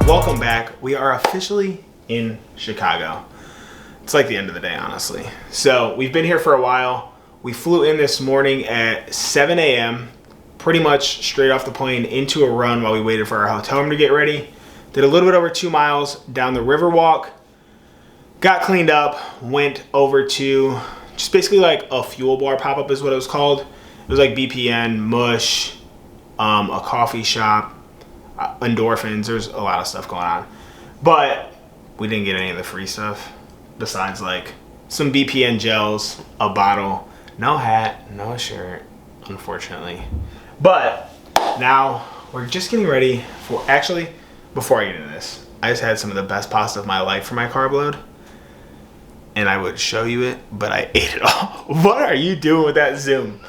Welcome back. We are officially in Chicago. It's like the end of the day, honestly. So we've been here for a while. We flew in this morning at 7 a.m., pretty much straight off the plane into a run while we waited for our hotel room to get ready. Did a little bit over 2 miles down the Riverwalk. Got cleaned up, went over to just basically like a fuel bar pop-up is what it was called. It was like BPN, Mush, a coffee shop, endorphins. There's a lot of stuff going on. But we didn't get any of the free stuff besides like some BPN gels, a bottle, no hat, no shirt, unfortunately. But now we're just getting ready for, actually, before I get into this, I just had some of the best pasta of my life for my carb load. And I would show you it, but I ate it all. What are you doing with that zoom?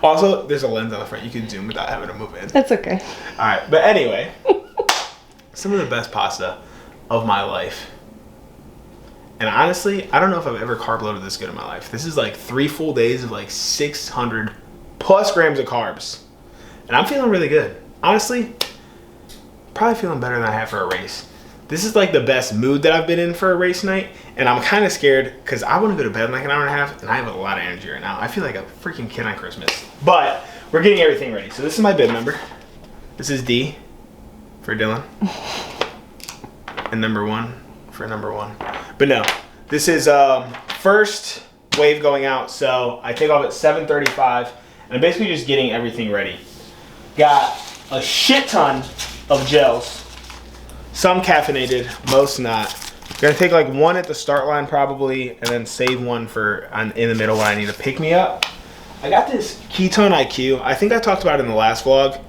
Also, there's a lens on the front. You can zoom without having to move in. That's okay. All right, but anyway, some of the best pasta of my life. And honestly, I don't know if I've ever carb loaded this good in my life. This is like 3 full days of like 600 plus grams of carbs. And I'm feeling really good. Honestly, probably feeling better than I have for a race. This is like the best mood that I've been in for a race night. And I'm kind of scared because I want to go to bed in like an hour and a half. And I have a lot of energy right now. I feel like a freaking kid on Christmas. But we're getting everything ready. So this is my bib number. This is D for Dylan. And number 1 for number 1. But no, this is first wave going out. So I take off at 7:35. And I'm basically just getting everything ready. Got a shit ton of gels. Some caffeinated, most not. Gonna take like 1 at the start line probably, and then save 1 for in the middle when I need to pick me up. I got this Ketone IQ. I think I talked about it in the last vlog.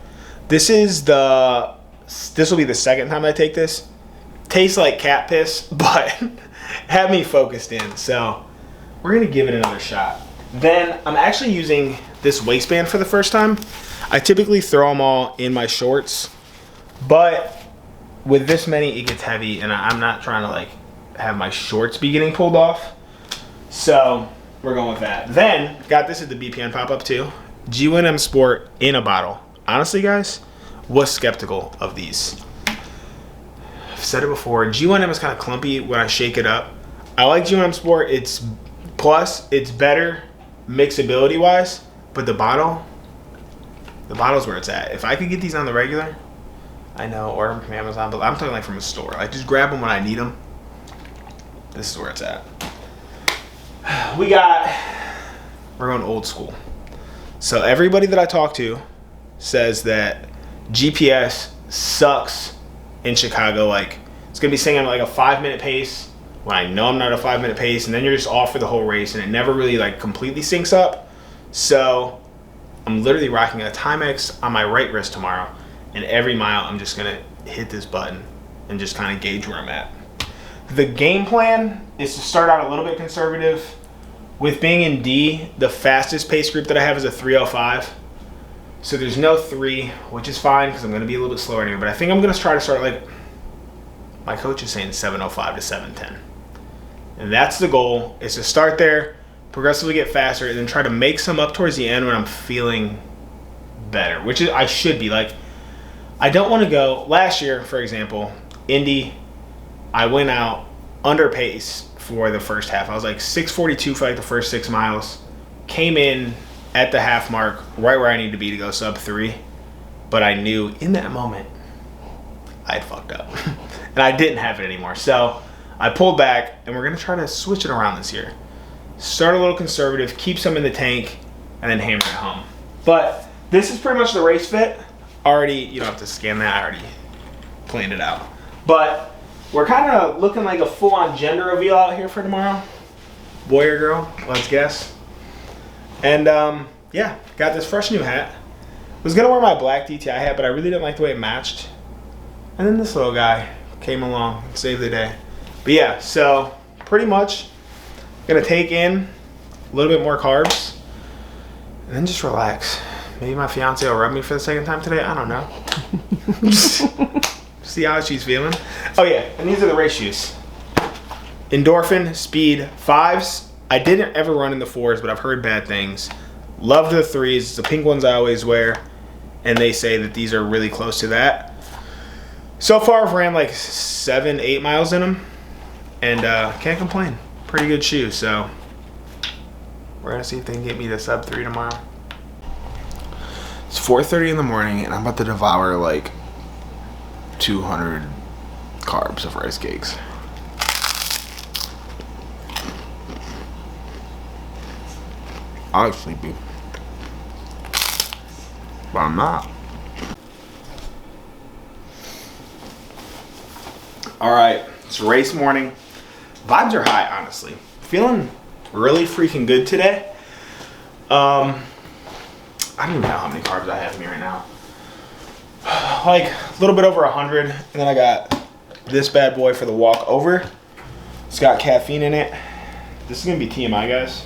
This will be the second time I take this. Tastes like cat piss, but had me focused in. So we're gonna give it another shot. Then I'm actually using this waistband for the first time. I typically throw them all in my shorts, but with this many, it gets heavy, and I'm not trying to like have my shorts be getting pulled off. So we're going with that. Then got this at the BPN pop-up too. G1M Sport in a bottle. Honestly, guys, was skeptical of these. I've said it before. G1M is kind of clumpy when I shake it up. I like G1M Sport. It's better mixability wise, but the bottle's where it's at. If I could get these on the regular, I know, order them from Amazon, but I'm talking like from a store. Like just grab them when I need them. This is where it's at. We're going old school. So everybody that I talk to says that GPS sucks in Chicago. Like it's gonna be saying I'm like a 5-minute pace when I know I'm not a 5-minute pace, and then you're just off for the whole race, and it never really like completely syncs up. So I'm literally rocking a Timex on my right wrist tomorrow. And every mile, I'm just going to hit this button and just kind of gauge where I'm at. The game plan is to start out a little bit conservative. With being in D, the fastest pace group that I have is a 3:05. So there's no 3, which is fine because I'm going to be a little bit slower anyway. But I think I'm going to try to start like, my coach is saying 7:05 to 7:10. And that's the goal, is to start there, progressively get faster, and then try to make some up towards the end when I'm feeling better, which is I should be. Like, I don't want to go. Last year, for example, Indy, I went out under pace for the first half. I was like 6:42 for like the first 6 miles. Came in at the half mark, right where I needed to be to go sub 3. But I knew in that moment I had fucked up. And I didn't have it anymore. So I pulled back, and we're going to try to switch it around this year. Start a little conservative, keep some in the tank, and then hammer it home. But this is pretty much the race fit. Already, you don't have to scan that. I already planned it out. But we're kind of looking like a full-on gender reveal out here for tomorrow. Boy or girl, let's guess. And yeah, got this fresh new hat. Was going to wear my black DTI hat, but I really didn't like the way it matched. And then this little guy came along and saved the day. But yeah, so pretty much going to take in a little bit more carbs and then just relax. Maybe my fiance will rub me for the second time today. I don't know. See how she's feeling. Oh yeah, and these are the race shoes. Endorphin Speed 5s. I didn't ever run in the 4s, but I've heard bad things. Love the 3s. It's the pink ones I always wear. And they say that these are really close to that. So far, I've ran like 7, 8 miles in them, and can't complain. Pretty good shoe. So we're gonna see if they can get me to sub 3 tomorrow. It's 4:30 in the morning, and I'm about to devour like 200 carbs of rice cakes. I look sleepy, but I'm not. All right, it's race morning. Vibes are high, honestly. Feeling really freaking good today. I don't even know how many carbs I have in me right now. Like a little bit over 100, and then I got this bad boy for the walk over. It's got caffeine in it. This is gonna be TMI, guys.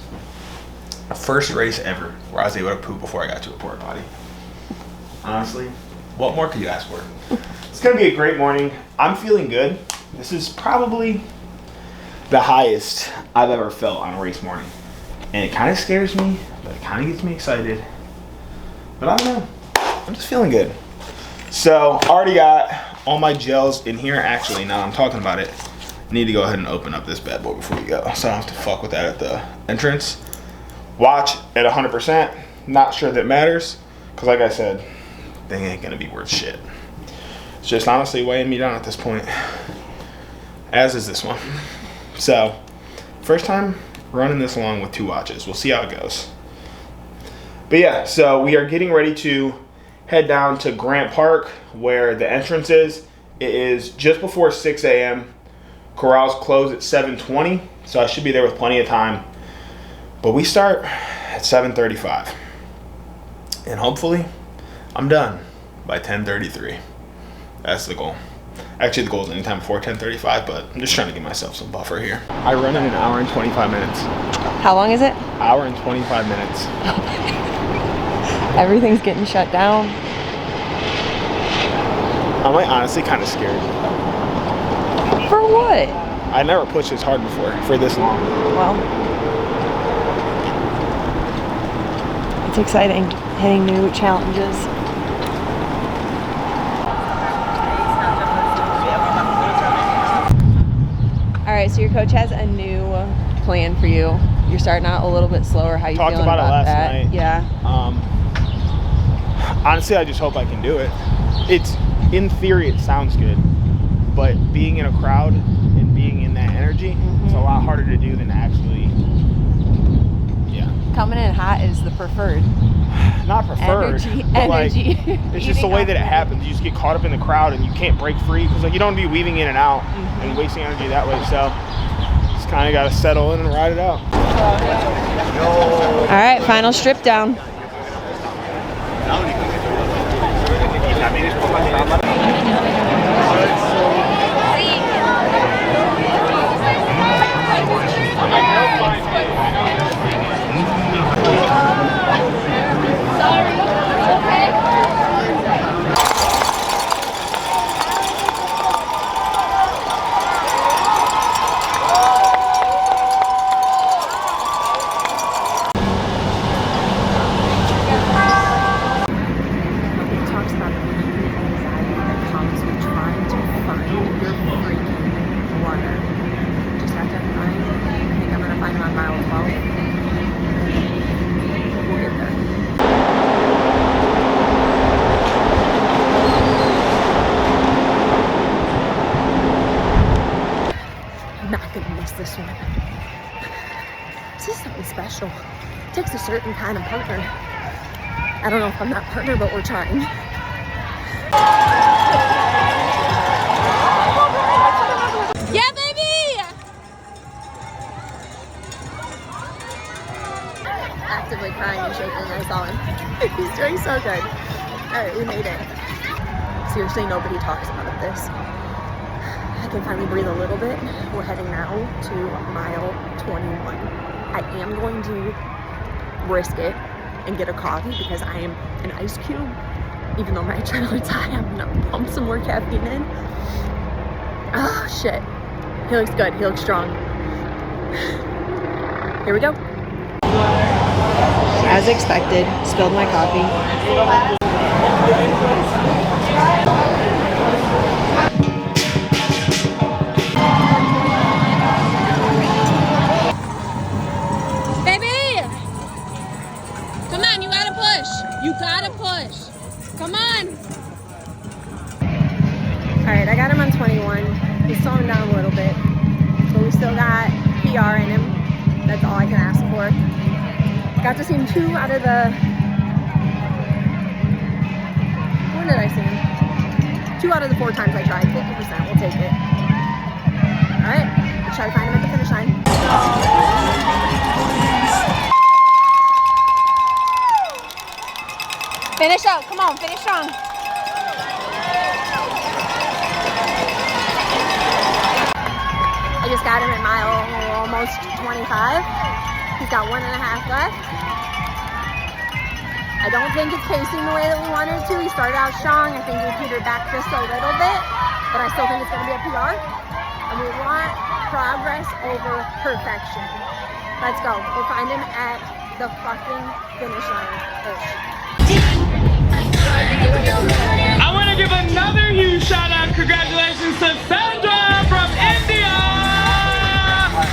My first race ever where I was able to poop before I got to a porta potty. Honestly, what more could you ask for? It's gonna be a great morning. I'm feeling good. This is probably the highest I've ever felt on a race morning. And it kind of scares me, but it kind of gets me excited. But I don't know, I'm just feeling good. So, already got all my gels in here. Actually, now I'm talking about it, I need to go ahead and open up this bad boy before we go, so I don't have to fuck with that at the entrance. Watch at 100%, not sure that matters, because like I said, they ain't gonna be worth shit. It's just honestly weighing me down at this point, as is this one. So, first time running this long with 2 watches. We'll see how it goes. But yeah, so we are getting ready to head down to Grant Park where the entrance is. It is just before 6 a.m. Corrals close at 7:20, so I should be there with plenty of time. But we start at 7:35. And hopefully, I'm done by 10:33. That's the goal. Actually, the goal is anytime before 10:35, but I'm just trying to give myself some buffer here. I run in an hour and 25 minutes. How long is it? Hour and 25 minutes. Everything's getting shut down. I'm like honestly kind of scared. For what? I never pushed this hard before for this long. Well, it's exciting, hitting new challenges. All right, so your coach has a new plan for you. You're starting out a little bit slower. How you Talked feeling about it last that? night. Yeah. Honestly, I just hope I can do it. It's, in theory, it sounds good, but being in a crowd and being in that energy, it's a lot harder to do than actually, yeah. Coming in hot is the preferred. Not preferred, but like, it's just the way that it happens. You just get caught up in the crowd and you can't break free because like you don't want to be weaving in and out and wasting energy that way. So just kind of got to settle in and ride it out. All right, final strip down. This one. This is something special. It takes a certain kind of partner. I don't know if I'm that partner, but we're trying. Yeah, baby! Actively crying and shaking. I saw him. He's doing so good. All right, we made it. Seriously, nobody talks about this. I can finally breathe a little bit. We're heading now to mile 21. I am going to risk it and get a coffee because I am an ice cube. Even though my adrenaline's high, I'm gonna pump some more caffeine in. Oh shit. He looks good, he looks strong. Here we go. As expected, spilled my coffee. PR in him. That's all I can ask for. Got to see him 2 out of the... When did I see him? 2 out of the 4 times I tried. 50%. We'll take it. All right. Let's try to find him at the finish line. Finish up. Come on. Finish strong. I just got him at mile almost 25. He's got 1.5 left. I don't think it's pacing the way that we wanted it to. He started out strong. I think we petered back just a little bit, but I still think it's going to be a PR. And we want progress over perfection. Let's go. We'll find him at the fucking finish line. I want to give another huge shout out. Congratulations to Sandra from India.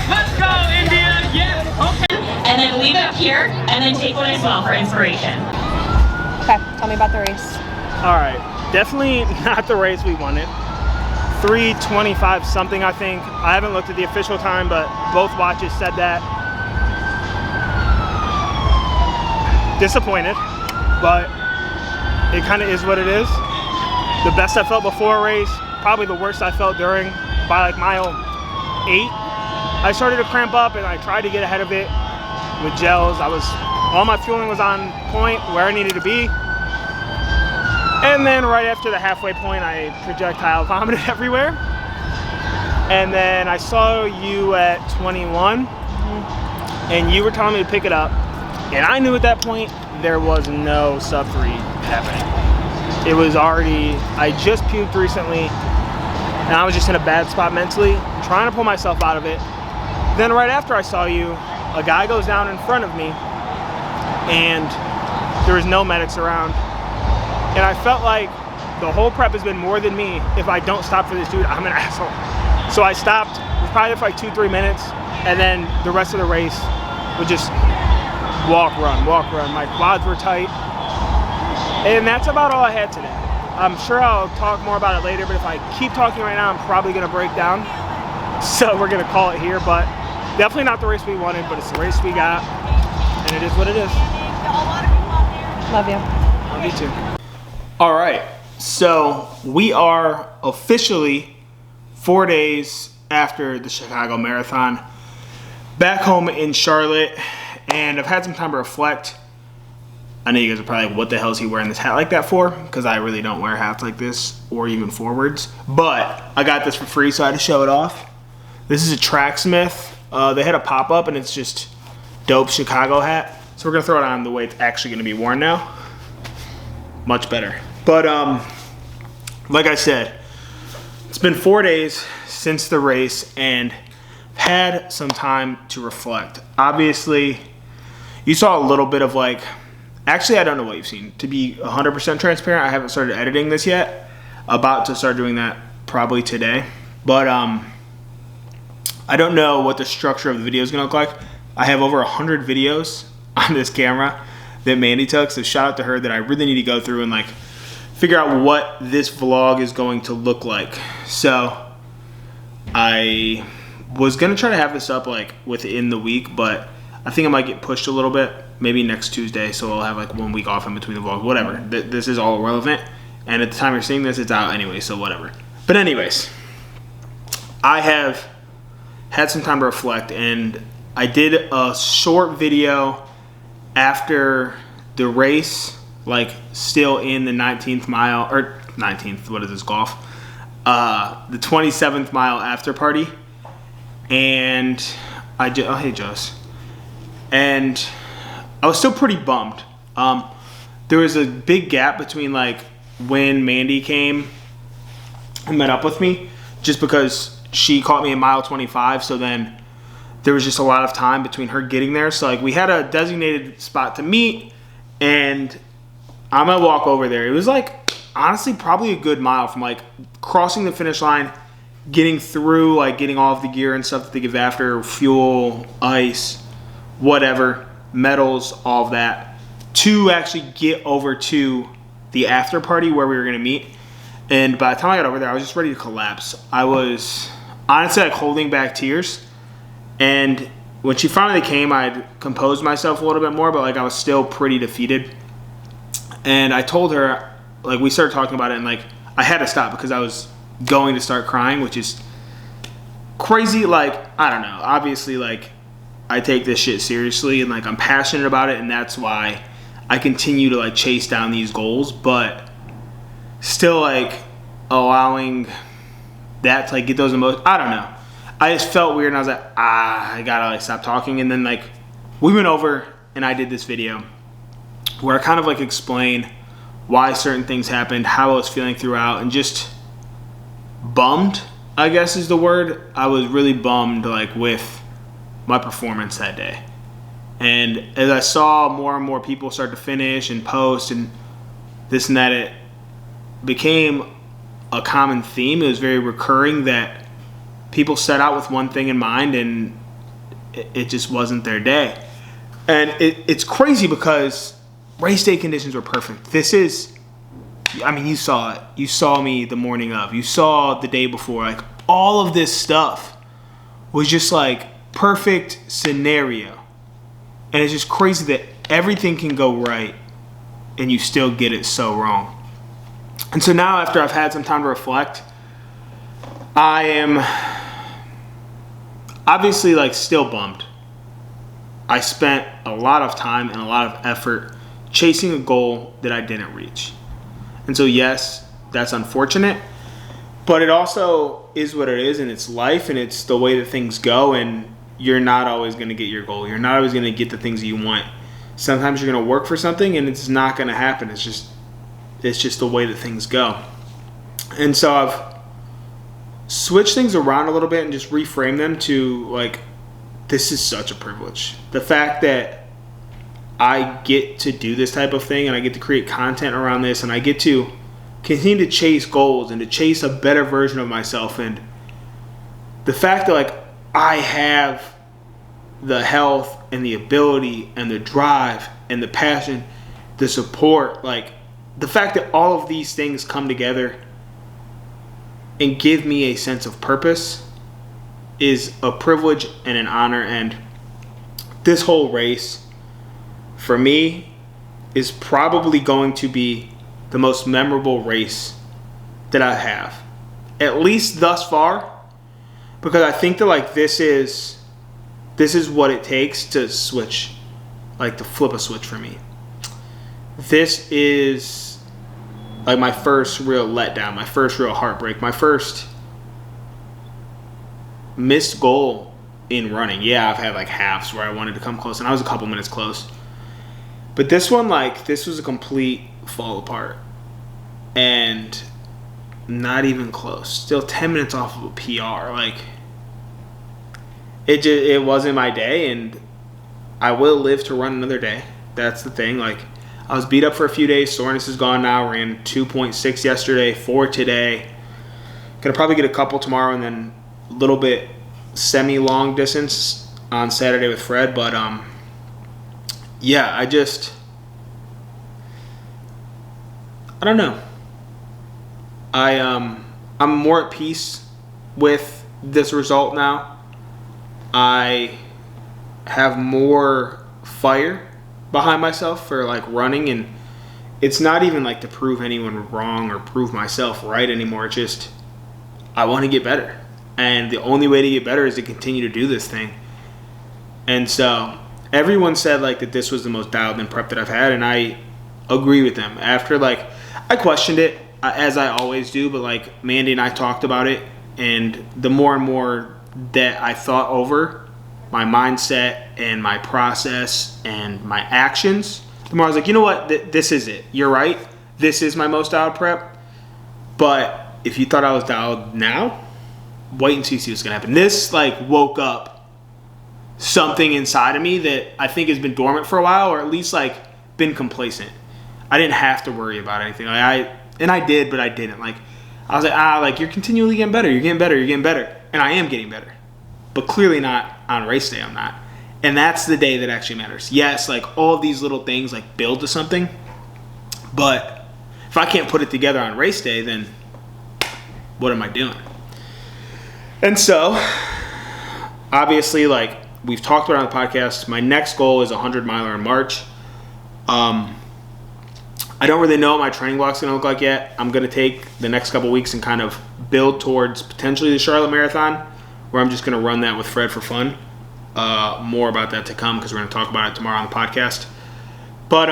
Let's go, India. Yes. Okay. And then leave it up here, and then take one as well for inspiration. Okay, tell me about the race. All right, definitely not the race we wanted. 3:25 something, I think. I haven't looked at the official time, but both watches said that. Disappointed, but it kind of is what it is. The best I felt before a race, probably the worst I felt during. By like mile 8, I started to cramp up and I tried to get ahead of it with gels. All my fueling was on point where I needed to be. And then right after the halfway point, I projectile vomited everywhere. And then I saw you at 21 and you were telling me to pick it up. And I knew at that point there was no sub 3 happening. It was already, I just puked recently and I was just in a bad spot mentally, trying to pull myself out of it. Then right after I saw you, a guy goes down in front of me and there was no medics around. And I felt like the whole prep has been more than me. If I don't stop for this dude, I'm an asshole. So I stopped, was probably for like 2-3 minutes, and then the rest of the race would just walk, run. My quads were tight. And that's about all I had today. I'm sure I'll talk more about it later, but if I keep talking right now, I'm probably gonna break down. So we're gonna call it here, but definitely not the race we wanted, but it's the race we got, and it is what it is. Love you. Love you too. All right, so we are officially 4 days after the Chicago Marathon, back home in Charlotte, and I've had some time to reflect. I know you guys are probably like, what the hell is he wearing this hat like that for? Because I really don't wear hats like this, or even forwards. But I got this for free, so I had to show it off. This is a Tracksmith. They had a pop-up, and it's just dope Chicago hat. So we're gonna throw it on the way it's actually gonna be worn now. Much better. But like I said, it's been 4 days since the race and had some time to reflect. Obviously, you saw a little bit of like, actually I don't know what you've seen. To be 100% transparent, I haven't started editing this yet. About to start doing that probably today. But I don't know what the structure of the video is gonna look like. I have over 100 videos on this camera that Mandy took, so shout out to her, that I really need to go through and like figure out what this vlog is going to look like. So I was gonna try to have this up like within the week, but I think I might get pushed a little bit, maybe next Tuesday, so I'll have like 1 week off in between the vlogs, whatever. This is all irrelevant, and at the time you're seeing this, it's out anyway, so whatever. But anyways, I have had some time to reflect, and I did a short video after the race, like still in the 19th mile, or 19th, what is this, golf? The 27th mile after party. And oh hey Joss. And I was still pretty bummed. There was a big gap between like when Mandy came and met up with me, just because she caught me at mile 25, so then there was just a lot of time between her getting there. So like we had a designated spot to meet, and I'm gonna walk over there. It was like, honestly, probably a good mile from like crossing the finish line, getting through, like getting all of the gear and stuff that they give after, fuel, ice, whatever, metals, all of that, to actually get over to the after party where we were gonna meet. And by the time I got over there, I was just ready to collapse. I was honestly like holding back tears. And when she finally came, I'd composed myself a little bit more, but like I was still pretty defeated. And I told her, like, we started talking about it, and like I had to stop because I was going to start crying, which is crazy. Like, I don't know. Obviously, like, I take this shit seriously, and like I'm passionate about it, and that's why I continue to like chase down these goals, but still like allowing that to like get those emotions. I don't know. I just felt weird, and I was like, I gotta like stop talking. And then like we went over and I did this video where I kind of like explain why certain things happened, how I was feeling throughout, and just bummed, I guess is the word. I was really bummed like with my performance that day. And as I saw more and more people start to finish and post and this and that, it became a common theme. It was very recurring that people set out with one thing in mind, and it just wasn't their day. And it's crazy because race day conditions were perfect. This is, I mean, you saw it. You saw me the morning of. You saw the day before. Like, all of this stuff was just like perfect scenario. And it's just crazy that everything can go right and you still get it so wrong. And so now, after I've had some time to reflect, I am obviously like still bummed. I spent a lot of time and a lot of effort chasing a goal that I didn't reach. And so yes, that's unfortunate, but it also is what it is, and it's life, and it's the way that things go, and you're not always going to get your goal. You're not always going to get the things that you want. Sometimes you're going to work for something and it's not going to happen. It's just the way that things go. And so I've switched things around a little bit and just reframe them to like, this is such a privilege. The fact that I get to do this type of thing, and I get to create content around this, and I get to continue to chase goals and to chase a better version of myself. And the fact that like I have the health and the ability and the drive and the passion, the support, like the fact that all of these things come together and give me a sense of purpose is a privilege and an honor. And this whole race for me is probably going to be the most memorable race that I have, at least thus far, because I think that like this is what it takes to switch, like to flip a switch for me. This is like my first real letdown, my first real heartbreak, my first missed goal in running. Yeah, I've had like halves where I wanted to come close, and I was a couple minutes close. But this one, like, this was a complete fall apart. And not even close. Still 10 minutes off of a PR. Like, it wasn't my day, and I will live to run another day. That's the thing. Like, I was beat up for a few days. Soreness is gone now. Ran 2.6 yesterday, 4 today. Gonna probably get a couple tomorrow, and then a little bit semi-long distance on Saturday with Fred. But yeah, I don't know. I'm more at peace with this result now. I have more fire behind myself for like running, and it's not even like to prove anyone wrong or prove myself right anymore. It's just I want to get better, and the only way to get better is to continue to do this thing. And so everyone said like that this was the most dialed in prep that I've had, and I agree with them. After like I questioned it, as I always do, but like Mandy and I talked about it, and the more and more that I thought over my mindset and my process and my actions, the more I was like, you know what, this is it. You're right. This is my most dialed prep. But if you thought I was dialed now, wait and see what's gonna happen. This like woke up something inside of me that I think has been dormant for a while, or at least like been complacent. I didn't have to worry about anything. Like I did, but I didn't. Like I was like, like you're continually getting better. You're getting better. You're getting better. And I am getting better. But clearly not on race day. I'm not. And that's the day that actually matters. Yes, like all of these little things like build to something. But if I can't put it together on race day, then what am I doing? And so obviously, like we've talked about on the podcast, my next goal is a 100-miler in March. I don't really know what my training block's going to look like yet. I'm going to take the next couple weeks and kind of build towards potentially the Charlotte Marathon, where I'm just going to run that with Fred for fun. More about that to come because we're going to talk about it tomorrow on the podcast. But,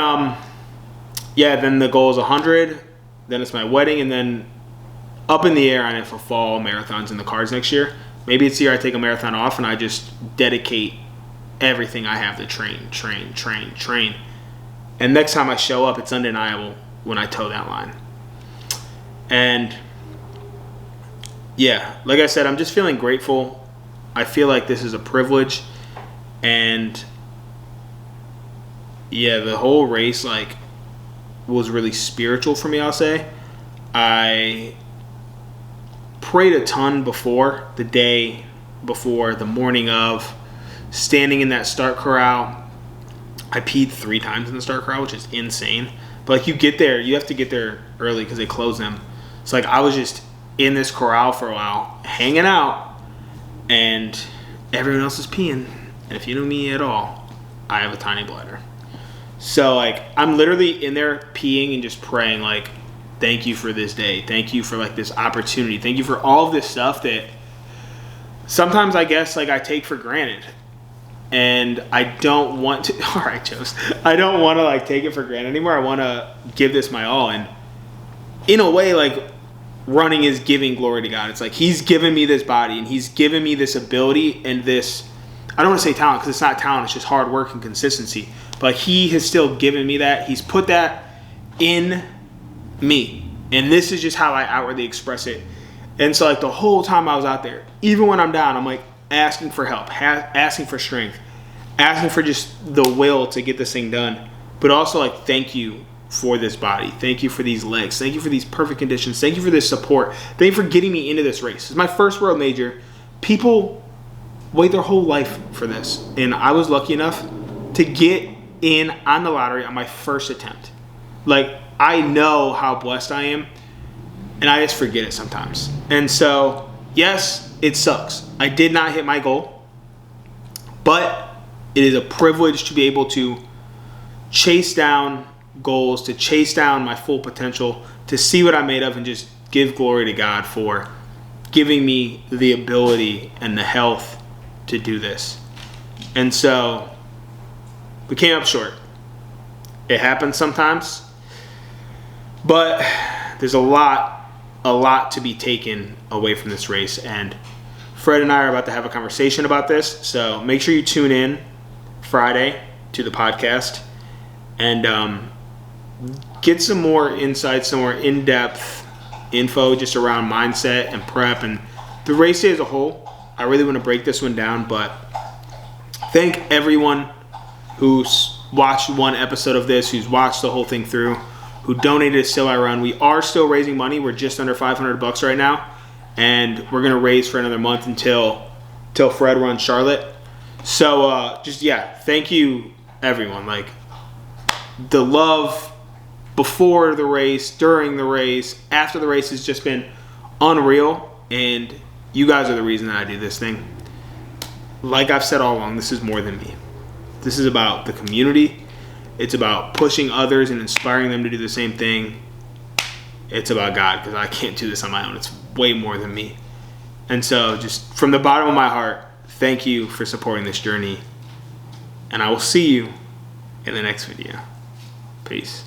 yeah, then the goal is 100. Then it's my wedding. And then up in the air on it for fall marathons in the cards next year. Maybe it's the year I take a marathon off and I just dedicate everything I have to train. And next time I show up, it's undeniable when I toe that line. And, yeah, like I said, I'm just feeling grateful. I feel like this is a privilege. And, yeah, the whole race, like, was really spiritual for me, I'll say. I prayed a ton before, the day before, the morning of, standing in that start corral. I peed 3 times in the start corral, which is insane. But, like, you get there, you have to get there early because they close them. So, like, I was just in this corral for a while, hanging out, and everyone else is peeing. And if you know me at all, I have a tiny bladder. So, like, I'm literally in there peeing and just praying, like, thank you for this day. Thank you for, like, this opportunity. Thank you for all of this stuff that sometimes I guess, like, I take for granted. And I don't want to, all right, Jost, I don't want to, like, take it for granted anymore. I want to give this my all. And in a way, like, running is giving glory to God. It's like he's given me this body and he's given me this ability and this, I don't want to say talent because it's not talent. It's just hard work and consistency. But he has still given me that. He's put that in me. And this is just how I outwardly express it. And so, like, the whole time I was out there, even when I'm down, I'm like asking for help, asking for strength, asking for just the will to get this thing done. But also, like, thank you for this body. Thank you for these legs. Thank you for these perfect conditions. Thank you for this support. Thank you for getting me into this race. It's my first world major. People wait their whole life for this. And I was lucky enough to get in on the lottery on my first attempt. Like, I know how blessed I am, and I just forget it sometimes. And so, yes, it sucks. I did not hit my goal, but it is a privilege to be able to chase down goals, to chase down my full potential, to see what I'm made of, and just give glory to God for giving me the ability and the health to do this. And so, we came up short. It happens sometimes, but there's a lot to be taken away from this race. And Fred and I are about to have a conversation about this. So make sure you tune in Friday to the podcast and get some more insights, some more in-depth info just around mindset and prep and the race day as a whole. I really want to break this one down, but thank everyone who's watched one episode of this, who's watched the whole thing through, who donated to Still I Run. We are still raising money. We're just under $500 right now, and we're going to raise for another month until Fred runs Charlotte. So thank you, everyone. Like, the love before the race, during the race, after the race has just been unreal, and you guys are the reason that I do this thing. Like I've said all along, this is more than me. This is about the community. It's about pushing others and inspiring them to do the same thing. It's about God, because I can't do this on my own. It's way more than me. And so, just from the bottom of my heart, thank you for supporting this journey. And I will see you in the next video. Peace.